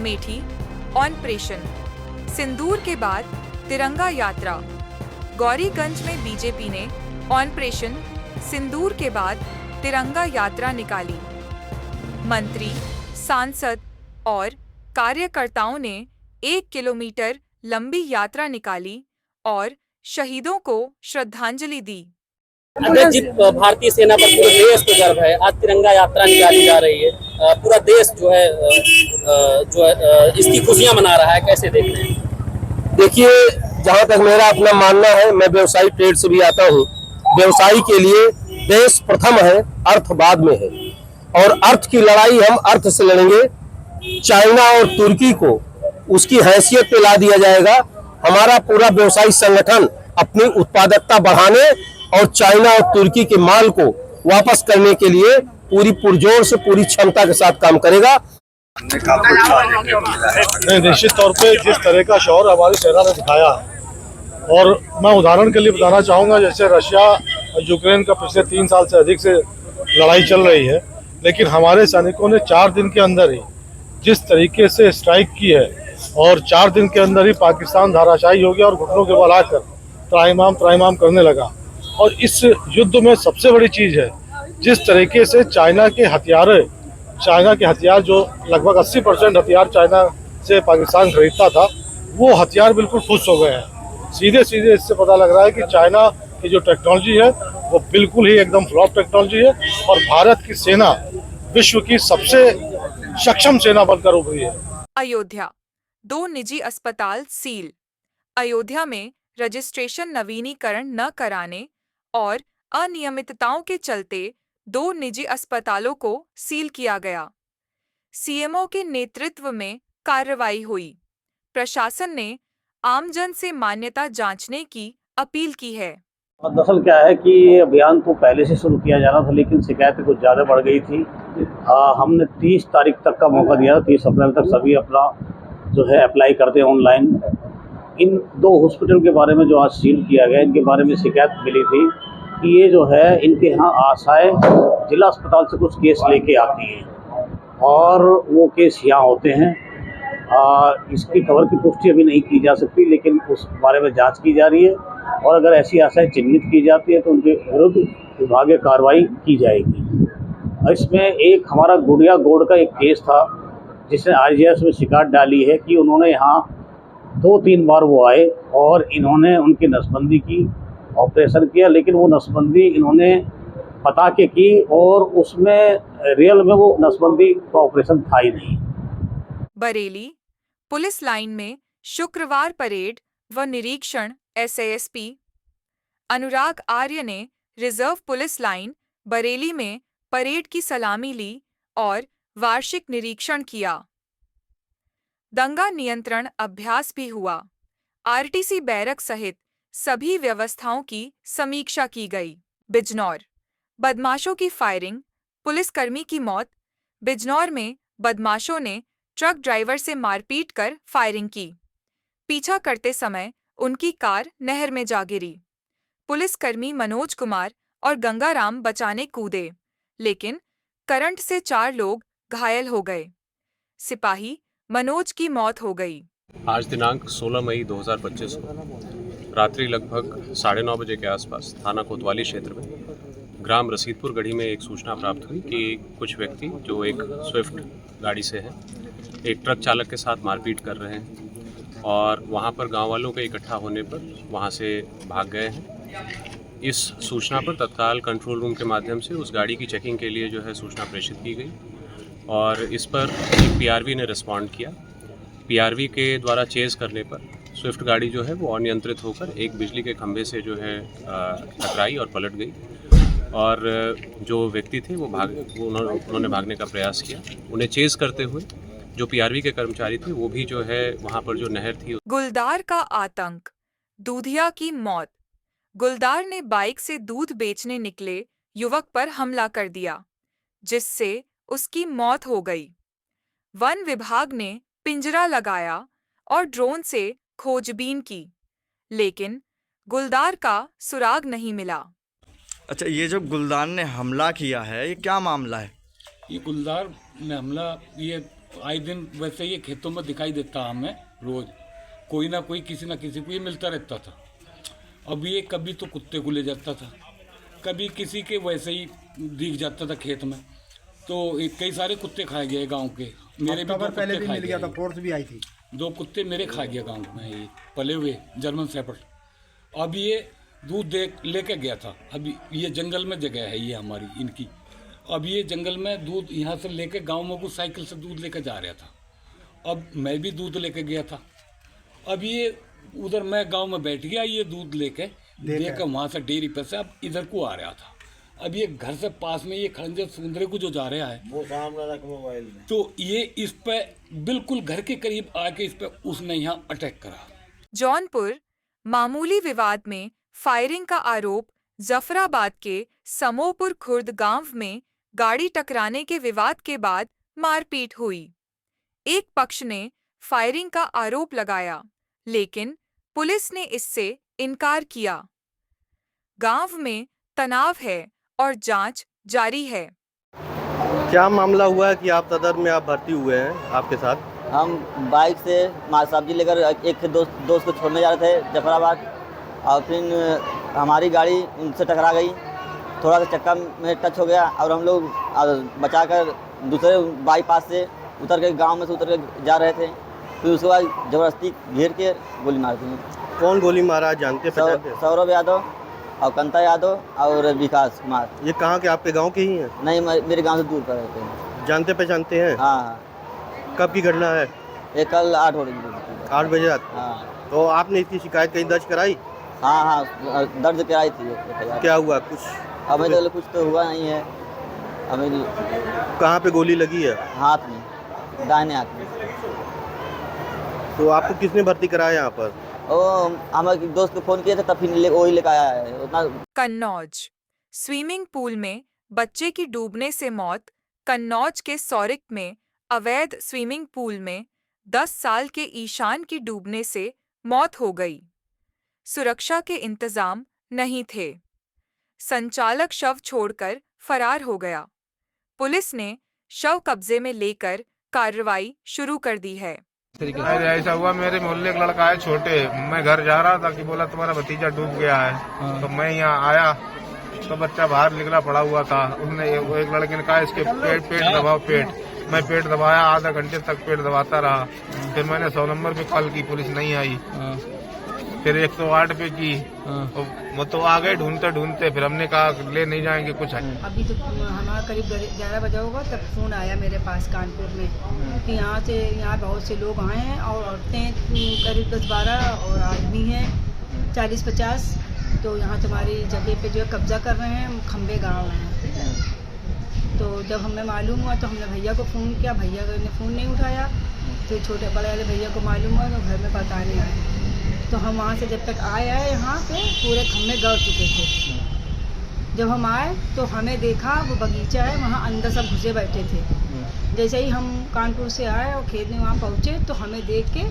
Amethi operation सिंदूर के बाद तिरंगा यात्रा। गौरीगंज में बीजेपी ने ऑपरेशन सिंदूर के बाद तिरंगा यात्रा निकाली। मंत्री, सांसद और कार्यकर्ताओं ने 1 किलोमीटर लंबी यात्रा निकाली और शहीदों को श्रद्धांजलि दी। जी, भारतीय सेना पर पूरे देश को गर्व है। आज तिरंगा यात्रा निकाली जा रही है। पूरा देश जो है इसकी खुशियां मना रहा है। कैसे देख रहे हैं? देखिए, जहाँ तक मेरा अपना मानना है, मैं व्यवसायिक ट्रेड से भी आता हूँ। व्यवसायी के लिए देश प्रथम है, अर्थ बाद में है। और अर्थ की लड़ाई हम अर्थ से लड़ेंगे। चाइना और तुर्की को उसकी हैसियत पे ला दिया जाएगा। हमारा पूरा व्यवसायिक संगठन अपनी उत्पादकता बढ़ाने और चाइना और तुर्की के माल को वापस करने के लिए पूरी पुरजोर से, पूरी क्षमता के साथ काम करेगा। निश्चित तौर पे जिस तरह का शौर्य हमारी सेना ने दिखाया है, और मैं उदाहरण के लिए बताना चाहूँगा, जैसे रशिया और यूक्रेन का पिछले 3 साल से अधिक से लड़ाई चल रही है, लेकिन हमारे सैनिकों ने 4 दिन के अंदर ही जिस तरीके से स्ट्राइक की है और 4 दिन के अंदर ही पाकिस्तान धाराशायी हो गया और घुटनों के बल आकर त्राहिमाम करने लगा। और इस युद्ध में सबसे बड़ी चीज़ है जिस तरीके से चाइना के हथियार जो लगभग 80% हथियार चाइना से पाकिस्तान खरीदता था, वो हथियार बिल्कुल फुस हो गए हैं। सीधे इससे पता लग रहा है कि चाइना की जो टेक्नोलॉजी है वो बिल्कुल ही एकदम फ्लॉप टेक्नोलॉजी है और भारत की सेना विश्व की सबसे सक्षम सेना बनकर उभरी है। अयोध्या, 2 निजी अस्पताल सील। अयोध्या में रजिस्ट्रेशन नवीनीकरण न कराने और अनियमितताओं के चलते 2 निजी अस्पतालों को सील किया गया। सीएमओ के नेतृत्व में कार्रवाई हुई। प्रशासन ने आमजन से मान्यता जांचने की अपील की है। दरअसल क्या है कि ये अभियान तो पहले से शुरू किया जाना था, लेकिन शिकायतें कुछ ज़्यादा बढ़ गई थी। हमने 30 तारीख तक का मौका दिया, 30 अप्रैल तक सभी अपना जो है अप्लाई करते हैं ऑनलाइन। इन 2 हॉस्पिटल के बारे में जो आज सील किया गया, इनके बारे में शिकायत मिली थी कि ये जो है इनके यहाँ आशाएं जिला अस्पताल से कुछ केस लेके आती हैं और वो केस यहाँ होते हैं। इसकी खबर की पुष्टि अभी नहीं की जा सकती, लेकिन उस बारे में जांच की जा रही है और अगर ऐसी आशाएं चिन्हित की जाती है तो उनके विरुद्ध विभागीय कार्रवाई की जाएगी। इसमें एक हमारा गुड़िया गोड़ का एक केस था जिसने आईजीएस में शिकायत डाली है कि उन्होंने यहाँ 2-3 बार वो आए और इन्होंने उनकी नसबंदी की, ऑपरेशन किया, लेकिन वो नसबंदी इन्होंने पता के की और उसमें रियल में वो नसबंदी का ऑपरेशन था ही नहीं। बरेली, पुलिस लाइन में शुक्रवार परेड व निरीक्षण। एसएएसपी अनुराग आर्य ने रिजर्व पुलिस लाइन बरेली में परेड की सलामी ली और वार्षिक निरीक्षण किया। दंगा नियंत्रण अभ्यास भी हुआ। आरटीसी बैरक सहित सभी व्यवस्थाओं की समीक्षा की गई। बिजनौर, बदमाशों की फायरिंग, पुलिसकर्मी की मौत। बिजनौर में बदमाशों ने ट्रक ड्राइवर से मारपीट कर फायरिंग की। पीछा करते समय उनकी कार नहर में जा गिरी। पुलिसकर्मी मनोज कुमार और गंगाराम बचाने कूदे, लेकिन करंट से 4 लोग घायल हो गए। सिपाही मनोज की मौत हो गई। आज दिनांक 16 मई 2025 को रात्रि लगभग 9:30 बजे के आसपास थाना कोतवाली क्षेत्र में ग्राम रसीदपुर गढ़ी में एक सूचना प्राप्त हुई कि कुछ व्यक्ति जो एक स्विफ्ट गाड़ी से है, एक ट्रक चालक के साथ मारपीट कर रहे हैं और वहां पर गांव वालों के इकट्ठा होने पर वहां से भाग गए हैं। इस सूचना पर तत्काल कंट्रोल रूम के माध्यम से उस गाड़ी की चेकिंग के लिए जो है सूचना प्रेषित की गई और इस पर एक पीआरवी ने रिस्पॉन्ड किया। पीआरवी के द्वारा चेज करने पर स्विफ्ट गाड़ी जो है वो अनियंत्रित होकर एक बिजली के खंभे से जो है टकराई और पलट गई और जो व्यक्ति थे वो उन्होंने भागने का प्रयास किया। उन्हें चेज करते हुए जो पीआरवी के कर्मचारी थे वो भी जो है वहाँ पर जो नहर थी। गुलदार का आतंक, दूधिया की मौत। गुलदार ने बाइक से दूध बेचने निकले युवक पर हमला कर दिया, जिससे उसकी मौत हो गई। वन विभाग ने पिंजरा लगाया और ड्रोन से खोजबीन की, लेकिन गुलदार का सुराग नहीं मिला। अच्छा, ये जो गुलदार ने हमला किया है, ये क्या मामला है? ये गुलदार ने हमला, ये आए दिन वैसे ये खेतों में दिखाई देता हमें रोज, कोई ना कोई किसी ना किसी को ये मिलता रहता था। अब ये कभी तो कुत्ते को ले जाता था, कभी किसी के वैसे ही दिख जाता था खेत में, तो कई सारे कुत्ते खाए गए गांव के। मेरे भी दो पहले भी कुत्ते मिल गया था, फोर्स भी आई थी। 2 कुत्ते मेरे खा गया गांव में, ये पले हुए जर्मन शेफर्ड। अब ये दूध दे लेके गया था, अभी ये जंगल में जगह है ये हमारी इनकी। अब ये जंगल में दूध यहाँ से लेके गांव में को साइकिल से दूध लेकर जा रहा था। अब मैं भी दूध लेके गया था। अब ये उधर मैं गांव में बैठ गया, ये दूध लेके देकर वहाँ से डेयरी पे से अब इधर को आ रहा था। अब ये घर से पास में ये खड़ंजे सुंदरे को जो जा रहा है वो सामने रख मोबाइल में, तो ये इस पे बिल्कुल घर के करीब आके इस पे उसने यहाँ अटैक करा। जौनपुर मामूली विवाद में फायरिंग का आरोप। जफराबाद के समोपुर खुर्द गांव में गाड़ी टकराने के विवाद के बाद मारपीट हुई। एक पक्ष ने फायरिंग का आरोप लगाया, लेकिन पुलिस ने इससे इनकार किया। गांव में तनाव है और जांच जारी है। क्या मामला हुआ है कि आप सदर में आप भर्ती हुए हैं, आपके साथ? हम बाइक से माल सब्जी लेकर एक दोस्त को छोड़ने जा रहे थे जफराबाद, और फिर हमारी गाड़ी उनसे टकरा गई, थोड़ा सा चक्का में टच हो गया और हम लोग बचाकर दूसरे बाईपास से उतर के गांव में से उतर के जा रहे थे। फिर उसके बाद ज़बरदस्ती घेर के गोली मार दी। कौन गोली मारा जानते पहचानते? सौरभ यादव और कंता यादव और विकास कुमार। ये कहाँ के, आपके गांव के ही हैं? नहीं, मेरे गांव से दूर पर रहते हैं। जानते पहचानते हैं? हाँ। कब की घटना है? ये कल 8 बजे। 8 बजे रात? हाँ। तो आपने इसकी शिकायत कहीं दर्ज कराई? हाँ, दर्ज कराई थी। क्या हुआ कुछ? अभी तो कुछ तो हुआ नहीं है। अभी कहाँ पे गोली लगी है? हाथ में, दाहिने हाथ में। तो आपको किसने भर्ती कराया यहाँ पर? हमारे दोस्त को फोन किया था, तब फिर वही लेकर आया है उतना। कन्नौज स्विमिंग पूल में बच्चे की डूबने से मौत। कन्नौज के सौरिक में अवैध स्विमिंग पूल में 10 साल के ईशान की डूबने से मौत हो गई। सुरक्षा के इंतजाम नहीं थे। संचालक शव छोड़कर फरार हो गया। पुलिस ने शव कब्जे में लेकर कार्रवाई शुरू कर दी है। अरे ऐसा हुआ, मेरे मोहल्ले का लड़का है छोटे, मैं घर जा रहा था कि बोला तुम्हारा भतीजा डूब गया है। तो मैं यहाँ आया तो बच्चा बाहर निकला पड़ा हुआ था। उसने एक लड़के ने कहा इसके पेट दबाओ पेट। मैं पेट दबाया, आधा घंटे तक पेट दबाता रहा। फिर मैंने 100 नंबर पे कॉल की, पुलिस नहीं आई। फिर 108 पे की, वो तो आ गए ढूंढते ढूंढते। फिर हमने कहा ले नहीं जाएंगे कुछ है। अभी तो हमारा करीब 11 बजा होगा तब फोन आया मेरे पास कानपुर में कि यहाँ बहुत से लोग आए हैं और औरतें करीब 10-12 और आदमी हैं 40-50, तो यहाँ तुम्हारी जगह पे जो है कब्जा कर रहे हैं, खम्बे गाँव हैं। तो जब हमें मालूम हुआ तो हमने भैया को फ़ोन किया, भैया ने फ़ोन नहीं उठाया। तो छोटे बड़े वाले भैया को मालूम हुआ तो घर में पता नहीं आया। तो हम वहाँ से जब तक आए यहाँ पे पूरे खम्बे गड़ चुके थे। जब हम आए तो हमें देखा वो बगीचा है, वहाँ अंदर सब घुसे बैठे थे। जैसे ही हम कानपुर से आए और खेत में वहाँ पहुँचे तो हमें देख के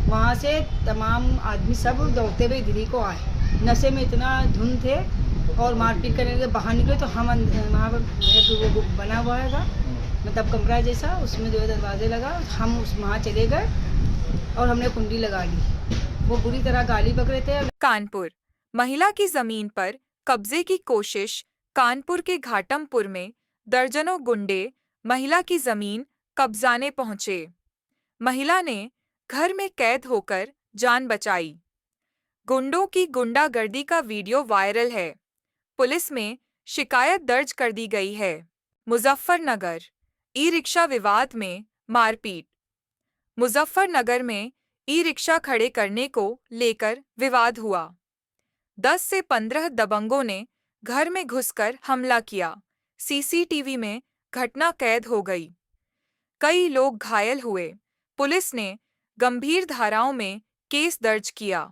वहाँ से तमाम आदमी सब दौड़ते हुए दिल्ली को आए। नशे में इतना धुन थे और मारपीट करने के बाहर निकले तो हम वहाँ पर वो बना हुआ है मतलब कमरा जैसा, उसमें जो है दरवाजे लगा, हम उस वहाँ चले गए और हमने कुंडी लगा ली। वो बुरी तरह गाली बक रहे थे। कानपुर महिला की जमीन पर कब्जे की कोशिश। कानपुर के घाटमपुर में दर्जनों गुंडे महिला की जमीन कब्जाने पहुंचे। महिला ने घर में कैद होकर जान बचाई। गुंडों की गुंडागर्दी का वीडियो वायरल है। पुलिस में शिकायत दर्ज कर दी गई है। मुजफ्फरनगर ई-रिक्शा विवाद में मारपीट। मुजफ्फरनगर में ई-रिक्शा खड़े करने को लेकर विवाद हुआ। 10 से 15 दबंगों ने घर में घुसकर हमला किया। सीसीटीवी में घटना कैद हो गई। कई लोग घायल हुए। पुलिस ने गंभीर धाराओं में केस दर्ज किया।